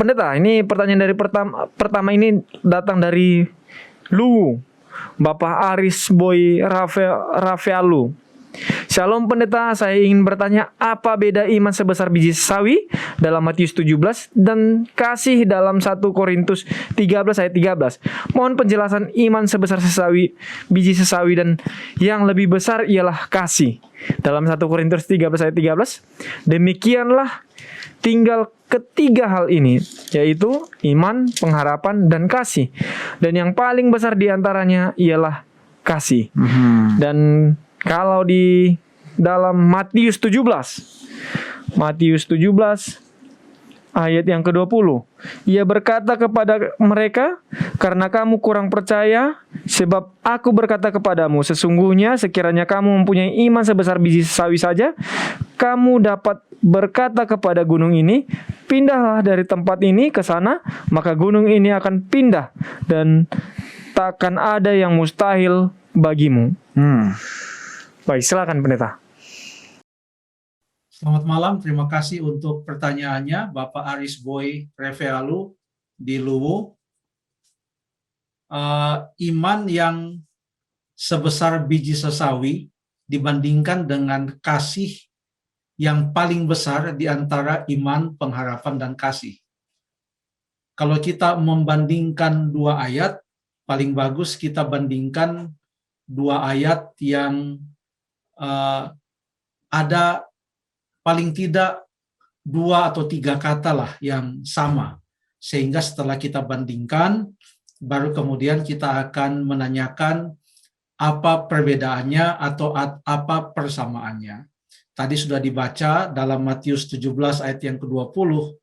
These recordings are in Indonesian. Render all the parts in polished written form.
Pendeta, ini pertanyaan dari pertama ini datang dari Luwu, Bapak Aris Boy Rafaelu. Shalom pendeta, saya ingin bertanya apa beda iman sebesar biji sesawi dalam Matius 17 dan kasih dalam 1 Korintus 13 ayat 13. Mohon penjelasan iman sebesar biji sesawi dan yang lebih besar ialah kasih. Dalam 1 Korintus 13 ayat 13, demikianlah tinggal ketiga hal ini, yaitu iman, pengharapan, dan kasih. Dan yang paling besar di antaranya ialah kasih. Dan kalau di dalam Matius 17 ayat yang ke-20, ia berkata kepada mereka, karena kamu kurang percaya, sebab aku berkata kepadamu, sesungguhnya sekiranya kamu mempunyai iman sebesar biji sesawi saja, kamu dapat berkata kepada gunung ini, pindahlah dari tempat ini ke sana, maka gunung ini akan pindah, dan takkan ada yang mustahil bagimu. Baik, silakan pendeta. Selamat malam, terima kasih untuk pertanyaannya Bapak Aris Boy Rafaelu di Luwu. Iman yang sebesar biji sesawi dibandingkan dengan kasih yang paling besar di antara iman, pengharapan, dan kasih. Kalau kita membandingkan dua ayat, paling bagus kita bandingkan dua ayat yang ada paling tidak 2 atau 3 kata lah yang sama. Sehingga setelah kita bandingkan, baru kemudian kita akan menanyakan apa perbedaannya atau apa persamaannya. Tadi sudah dibaca dalam Matius 17 ayat yang ke-20.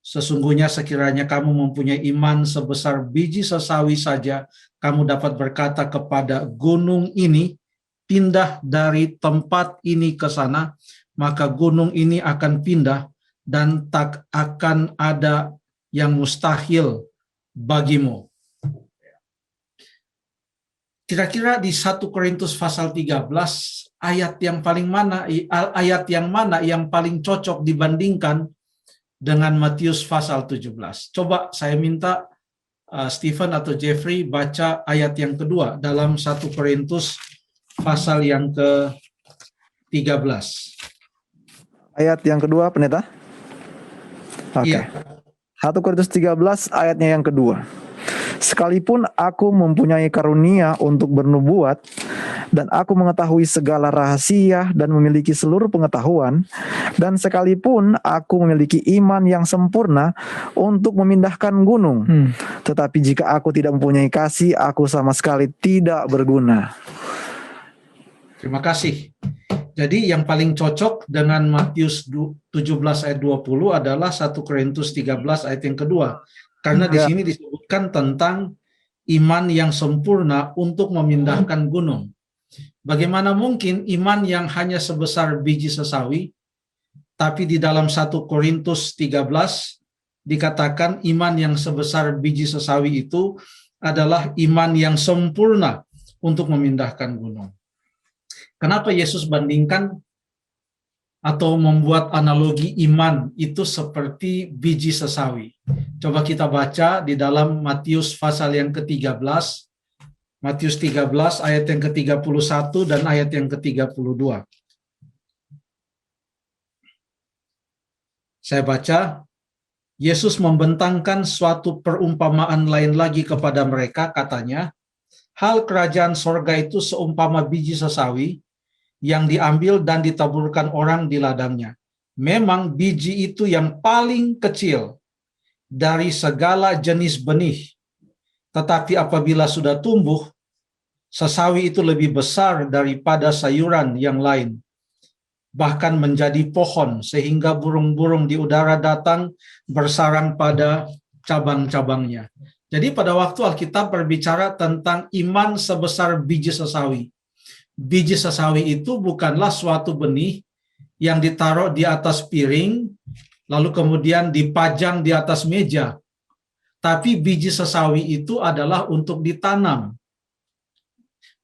Sesungguhnya sekiranya kamu mempunyai iman sebesar biji sesawi saja, kamu dapat berkata kepada gunung ini, pindah dari tempat ini ke sana, maka gunung ini akan pindah dan tak akan ada yang mustahil bagimu. Kira-kira di 1 Korintus pasal 13, ayat yang mana yang paling cocok dibandingkan dengan Matius pasal 17? Coba saya minta Stephen atau Jeffrey baca ayat yang kedua dalam 1 Korintus pasal yang ke-13. Ayat yang kedua, pendeta? Oke. Iya. 1 Korintus 13 ayatnya yang kedua. Sekalipun aku mempunyai karunia untuk bernubuat, dan aku mengetahui segala rahasia dan memiliki seluruh pengetahuan, dan sekalipun aku memiliki iman yang sempurna untuk memindahkan gunung, tetapi jika aku tidak mempunyai kasih, aku sama sekali tidak berguna. Terima kasih. Jadi yang paling cocok dengan Matius 17 ayat 20 adalah 1 Korintus 13 ayat yang kedua. Karena di sini disebutkan tentang iman yang sempurna untuk memindahkan gunung. Bagaimana mungkin iman yang hanya sebesar biji sesawi, tapi di dalam 1 Korintus 13 dikatakan iman yang sebesar biji sesawi itu adalah iman yang sempurna untuk memindahkan gunung. Kenapa Yesus bandingkan atau membuat analogi iman itu seperti biji sesawi? Coba kita baca di dalam Matius pasal yang ke-13, Matius 13 ayat yang ke-31 dan ayat yang ke-32. Saya baca, Yesus membentangkan suatu perumpamaan lain lagi kepada mereka, katanya, hal kerajaan sorga itu seumpama biji sesawi yang diambil dan ditaburkan orang di ladangnya. Memang biji itu yang paling kecil dari segala jenis benih. Tetapi apabila sudah tumbuh, sesawi itu lebih besar daripada sayuran yang lain. Bahkan menjadi pohon, sehingga burung-burung di udara datang bersarang pada cabang-cabangnya. Jadi pada waktu Alkitab berbicara tentang iman sebesar biji sesawi. Biji sesawi itu bukanlah suatu benih yang ditaruh di atas piring, lalu kemudian dipajang di atas meja. Tapi biji sesawi itu adalah untuk ditanam.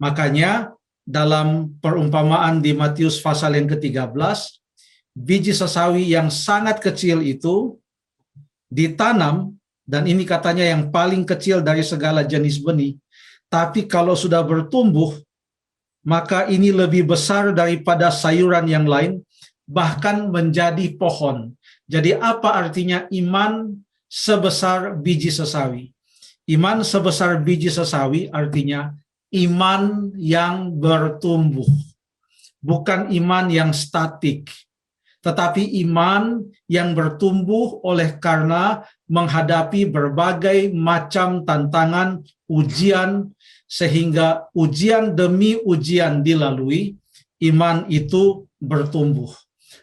Makanya dalam perumpamaan di Matius pasal yang ke-13, biji sesawi yang sangat kecil itu ditanam, dan ini katanya yang paling kecil dari segala jenis benih, tapi kalau sudah bertumbuh, maka ini lebih besar daripada sayuran yang lain, bahkan menjadi pohon. Jadi apa artinya iman sebesar biji sesawi? Iman sebesar biji sesawi artinya iman yang bertumbuh, bukan iman yang statik, tetapi iman yang bertumbuh oleh karena menghadapi berbagai macam tantangan, ujian, sehingga ujian demi ujian dilalui, iman itu bertumbuh.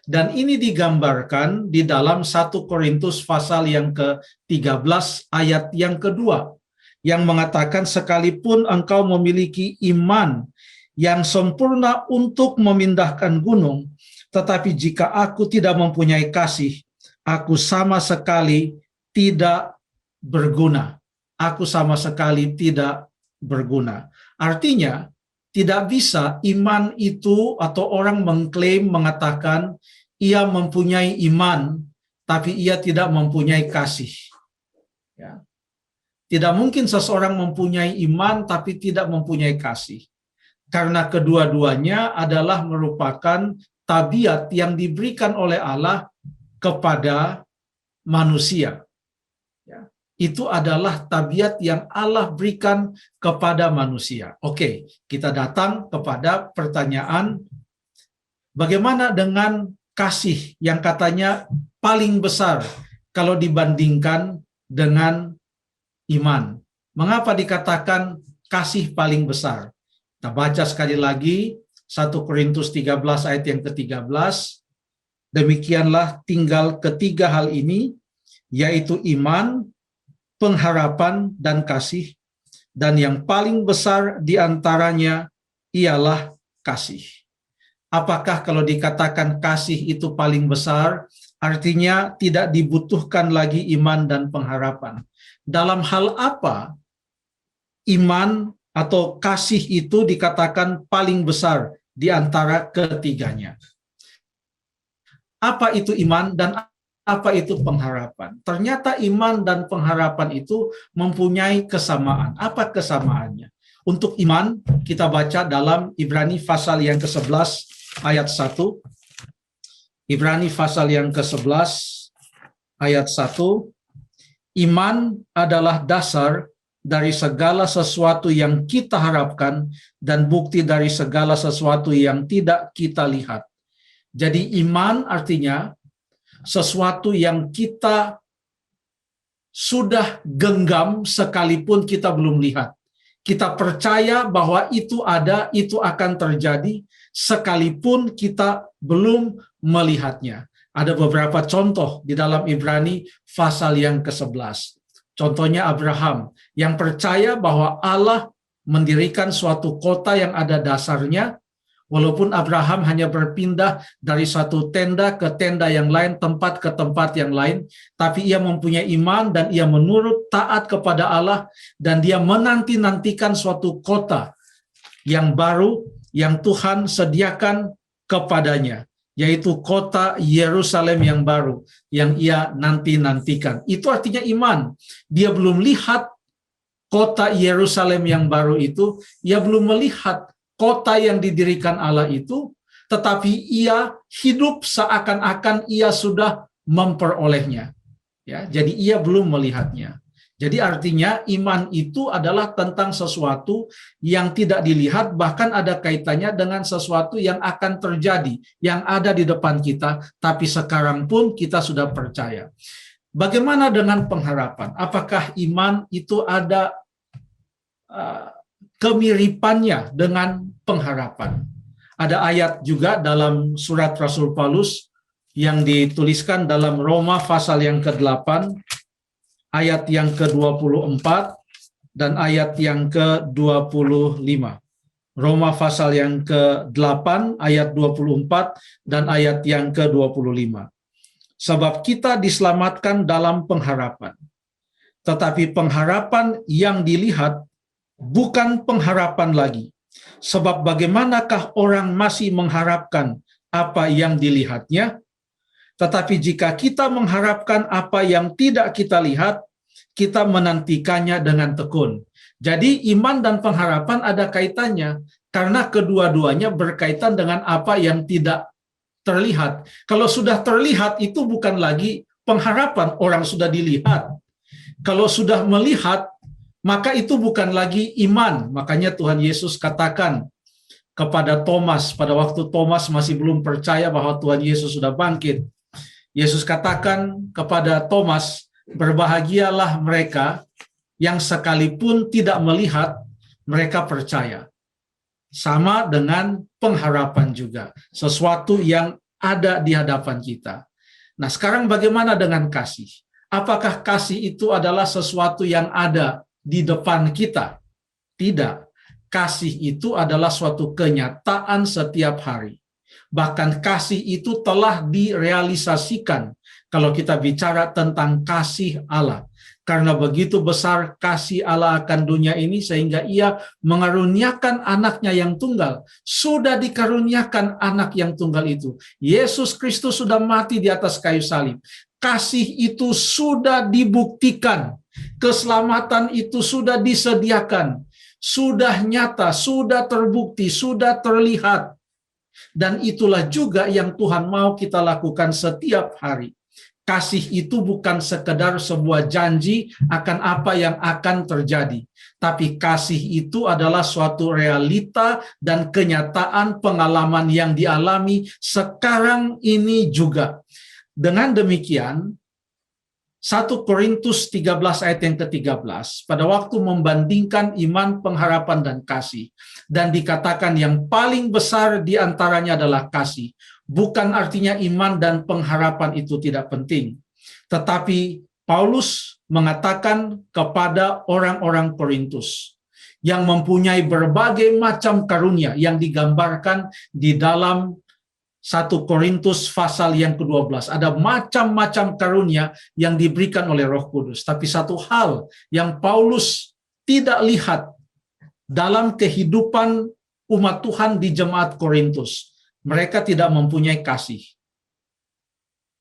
Dan ini digambarkan di dalam 1 Korintus pasal yang ke-13 ayat yang kedua, yang mengatakan sekalipun engkau memiliki iman yang sempurna untuk memindahkan gunung, tetapi jika aku tidak mempunyai kasih, aku sama sekali tidak berguna. Aku sama sekali tidak berguna. Artinya, tidak bisa iman itu atau orang mengklaim, mengatakan ia mempunyai iman, tapi ia tidak mempunyai kasih. Ya. Tidak mungkin seseorang mempunyai iman tapi tidak mempunyai kasih. Karena kedua-duanya adalah merupakan tabiat yang diberikan oleh Allah kepada manusia. Ya. Itu adalah tabiat yang Allah berikan kepada manusia. Oke, kita datang kepada pertanyaan, bagaimana dengan kasih yang katanya paling besar kalau dibandingkan dengan iman? Mengapa dikatakan kasih paling besar? Kita baca sekali lagi 1 Korintus 13 ayat yang ke-13. Demikianlah tinggal ketiga hal ini, yaitu iman, pengharapan, dan kasih. Dan yang paling besar di antaranya ialah kasih. Apakah kalau dikatakan kasih itu paling besar, artinya tidak dibutuhkan lagi iman dan pengharapan? Dalam hal apa iman atau kasih itu dikatakan paling besar di antara ketiganya? Apa itu iman dan apa itu pengharapan? Ternyata iman dan pengharapan itu mempunyai kesamaan. Apa kesamaannya? Untuk iman, kita baca dalam Ibrani pasal yang ke-11 ayat 1. Ibrani pasal yang ke-11 ayat 1. Iman adalah dasar dari segala sesuatu yang kita harapkan dan bukti dari segala sesuatu yang tidak kita lihat. Jadi iman artinya sesuatu yang kita sudah genggam sekalipun kita belum lihat. Kita percaya bahwa itu ada, itu akan terjadi sekalipun kita belum melihatnya. Ada beberapa contoh di dalam Ibrani pasal yang ke-11. Contohnya Abraham yang percaya bahwa Allah mendirikan suatu kota yang ada dasarnya, walaupun Abraham hanya berpindah dari satu tenda ke tenda yang lain, tempat ke tempat yang lain, tapi ia mempunyai iman dan ia menurut taat kepada Allah, dan dia menanti-nantikan suatu kota yang baru yang Tuhan sediakan kepadanya, yaitu kota Yerusalem yang baru yang ia nanti-nantikan. Itu artinya iman. Dia belum lihat kota Yerusalem yang baru itu, ia belum melihat kota yang didirikan Allah itu, tetapi ia hidup seakan-akan ia sudah memperolehnya. Ya, jadi ia belum melihatnya. Jadi artinya iman itu adalah tentang sesuatu yang tidak dilihat, bahkan ada kaitannya dengan sesuatu yang akan terjadi, yang ada di depan kita, tapi sekarang pun kita sudah percaya. Bagaimana dengan pengharapan? Apakah iman itu ada kemiripannya dengan pengharapan? Ada ayat juga dalam surat Rasul Paulus yang dituliskan dalam Roma pasal yang ke-8, ayat yang ke-24 dan ayat yang ke-25. Roma pasal yang ke-8 ayat 24 dan ayat yang ke-25. Sebab kita diselamatkan dalam pengharapan. Tetapi pengharapan yang dilihat bukan pengharapan lagi. Sebab bagaimanakah orang masih mengharapkan apa yang dilihatnya? Tetapi jika kita mengharapkan apa yang tidak kita lihat, kita menantikannya dengan tekun. Jadi iman dan pengharapan ada kaitannya, karena kedua-duanya berkaitan dengan apa yang tidak terlihat. Kalau sudah terlihat itu bukan lagi pengharapan, orang sudah dilihat. Kalau sudah melihat, maka itu bukan lagi iman. Makanya Tuhan Yesus katakan kepada Thomas, pada waktu Thomas masih belum percaya bahwa Tuhan Yesus sudah bangkit. Yesus katakan kepada Thomas, berbahagialah mereka yang sekalipun tidak melihat, mereka percaya. Sama dengan pengharapan juga. Sesuatu yang ada di hadapan kita. Nah, sekarang bagaimana dengan kasih? Apakah kasih itu adalah sesuatu yang ada di depan kita? Tidak. Kasih itu adalah suatu kenyataan setiap hari. Bahkan kasih itu telah direalisasikan kalau kita bicara tentang kasih Allah. Karena begitu besar kasih Allah akan dunia ini sehingga ia mengaruniakan anaknya yang tunggal. Sudah dikaruniakan anak yang tunggal itu. Yesus Kristus sudah mati di atas kayu salib. Kasih itu sudah dibuktikan. Keselamatan itu sudah disediakan. Sudah nyata, sudah terbukti, sudah terlihat. Dan itulah juga yang Tuhan mau kita lakukan setiap hari. Kasih itu bukan sekedar sebuah janji akan apa yang akan terjadi. Tapi kasih itu adalah suatu realita dan kenyataan pengalaman yang dialami sekarang ini juga. Dengan demikian, 1 Korintus 13 ayat yang ke-13, pada waktu membandingkan iman, pengharapan, dan kasih, dan dikatakan yang paling besar di antaranya adalah kasih. Bukan artinya iman dan pengharapan itu tidak penting. Tetapi Paulus mengatakan kepada orang-orang Korintus yang mempunyai berbagai macam karunia yang digambarkan di dalam 1 Korintus pasal yang ke-12. Ada macam-macam karunia yang diberikan oleh Roh Kudus. Tapi satu hal yang Paulus tidak lihat dalam kehidupan umat Tuhan di jemaat Korintus. Mereka tidak mempunyai kasih.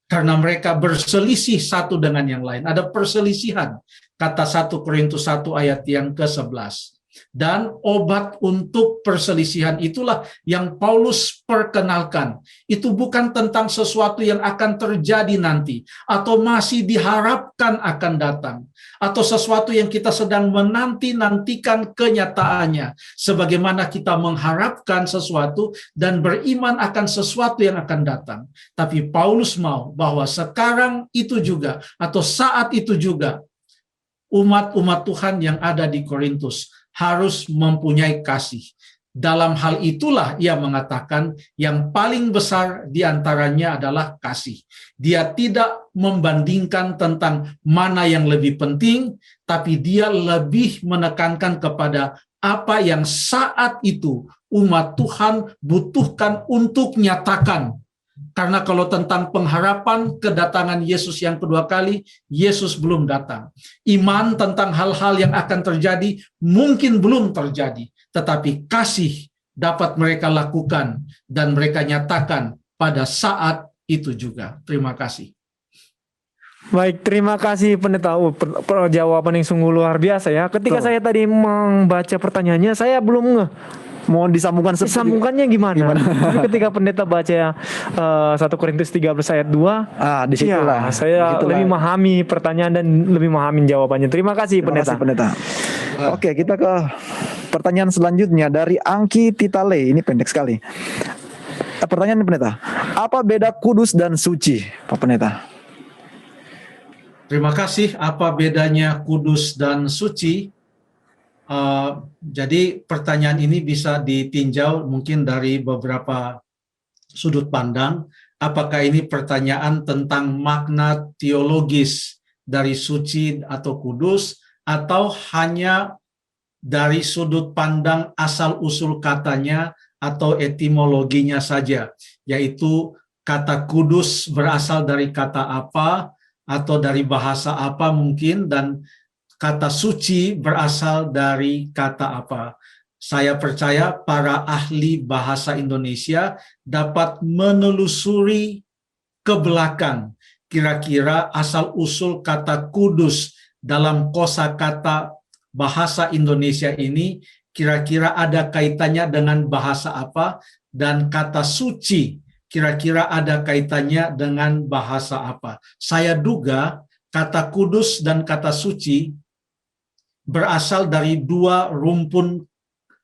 Karena mereka berselisih satu dengan yang lain. Ada perselisihan. Kata 1 Korintus 1 ayat yang ke-11. Dan obat untuk perselisihan itulah yang Paulus perkenalkan. Itu bukan tentang sesuatu yang akan terjadi nanti, atau masih diharapkan akan datang, atau sesuatu yang kita sedang menanti-nantikan kenyataannya, sebagaimana kita mengharapkan sesuatu dan beriman akan sesuatu yang akan datang. Tapi Paulus mau bahwa sekarang itu juga, atau saat itu juga, umat-umat Tuhan yang ada di Korintus harus mempunyai kasih. Dalam hal itulah ia mengatakan yang paling besar diantaranya adalah kasih. Dia tidak membandingkan tentang mana yang lebih penting, tapi dia lebih menekankan kepada apa yang saat itu umat Tuhan butuhkan untuk nyatakan. Karena kalau tentang pengharapan kedatangan Yesus yang kedua kali, Yesus belum datang. Iman tentang hal-hal yang akan terjadi mungkin belum terjadi. Tetapi kasih dapat mereka lakukan dan mereka nyatakan pada saat itu juga. Terima kasih. Baik, terima kasih Pendeta. Jawaban yang sungguh luar biasa ya. Ketika saya tadi membaca pertanyaannya, saya belum ngeh. Mohon disambungkan Sambungannya gimana? Tapi ketika pendeta baca 1 Korintus 13 ayat 2, disitulah. Ya, saya lebih memahami pertanyaan dan lebih memahami jawabannya. Terima kasih pendeta. Oke, kita ke pertanyaan selanjutnya dari Angki Titale. Ini pendek sekali. Pertanyaan pendeta, apa beda kudus dan suci, Pak Pendeta? Terima kasih. Apa bedanya kudus dan suci? Jadi pertanyaan ini bisa ditinjau mungkin dari beberapa sudut pandang. Apakah ini pertanyaan tentang makna teologis dari suci atau kudus, atau hanya dari sudut pandang asal-usul katanya atau etimologinya saja, yaitu kata kudus berasal dari kata apa, atau dari bahasa apa mungkin, dan kata suci berasal dari kata apa. Saya percaya para ahli bahasa Indonesia dapat menelusuri ke belakang. Kira-kira asal-usul kata kudus dalam kosakata bahasa Indonesia ini kira-kira ada kaitannya dengan bahasa apa, dan kata suci kira-kira ada kaitannya dengan bahasa apa. Saya duga kata kudus dan kata suci berasal dari dua rumpun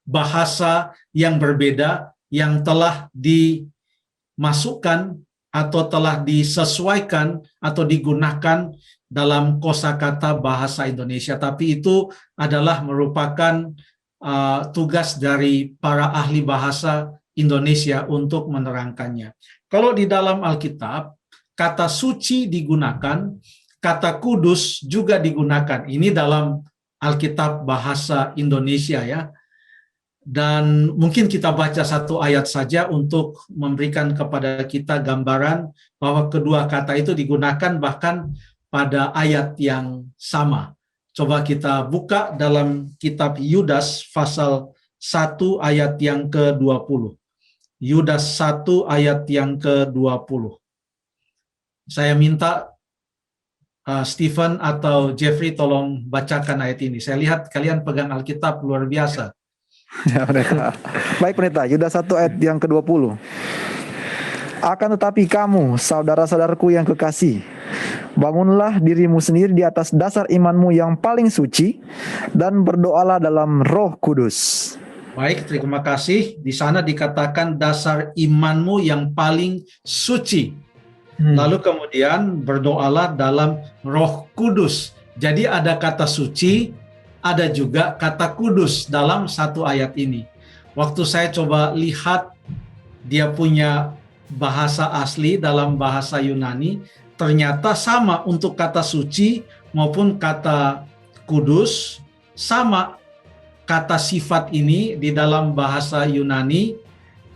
bahasa yang berbeda yang telah dimasukkan atau telah disesuaikan atau digunakan dalam kosakata bahasa Indonesia. Tapi itu adalah merupakan tugas dari para ahli bahasa Indonesia untuk menerangkannya. Kalau di dalam Alkitab, kata suci digunakan, kata kudus juga digunakan. Ini dalam Alkitab bahasa Indonesia ya. Dan mungkin kita baca satu ayat saja untuk memberikan kepada kita gambaran bahwa kedua kata itu digunakan bahkan pada ayat yang sama. Coba kita buka dalam kitab Yudas pasal 1 ayat yang ke-20. Yudas 1 ayat yang ke-20. Saya minta Stephen atau Jeffrey tolong bacakan ayat ini. Saya lihat kalian pegang Alkitab luar biasa. Ya, pendeta. Baik pendeta, Yudas 1 ayat yang ke-20. Akan tetapi kamu, saudara-saudaraku yang kekasih, bangunlah dirimu sendiri di atas dasar imanmu yang paling suci, dan berdoalah dalam Roh Kudus. Baik, terima kasih. Di sana dikatakan dasar imanmu yang paling suci. Lalu kemudian berdoalah dalam Roh Kudus. Jadi ada kata suci, ada juga kata kudus dalam satu ayat ini. Waktu saya coba lihat dia punya bahasa asli dalam bahasa Yunani, ternyata sama untuk kata suci maupun kata kudus, sama kata sifat ini di dalam bahasa Yunani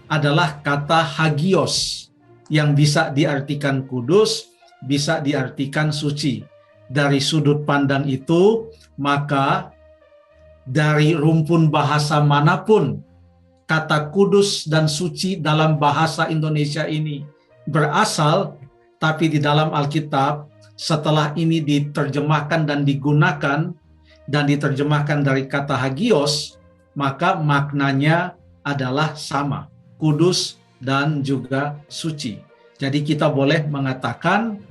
adalah kata hagios yang bisa diartikan kudus, bisa diartikan suci. Dari sudut pandang itu, maka dari rumpun bahasa manapun kata kudus dan suci dalam bahasa Indonesia ini berasal, tapi di dalam Alkitab setelah ini diterjemahkan dan digunakan dan diterjemahkan dari kata hagios, maka maknanya adalah sama, kudus dan juga suci. Jadi kita boleh mengatakan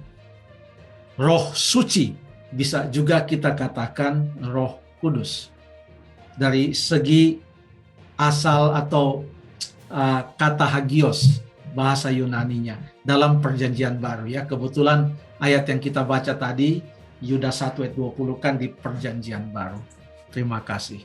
Roh suci, bisa juga kita katakan Roh Kudus. Dari segi asal atau kata hagios bahasa Yunaninya dalam Perjanjian Baru ya. Kebetulan ayat yang kita baca tadi Yudas 1 ayat 20 kan di Perjanjian Baru. Terima kasih.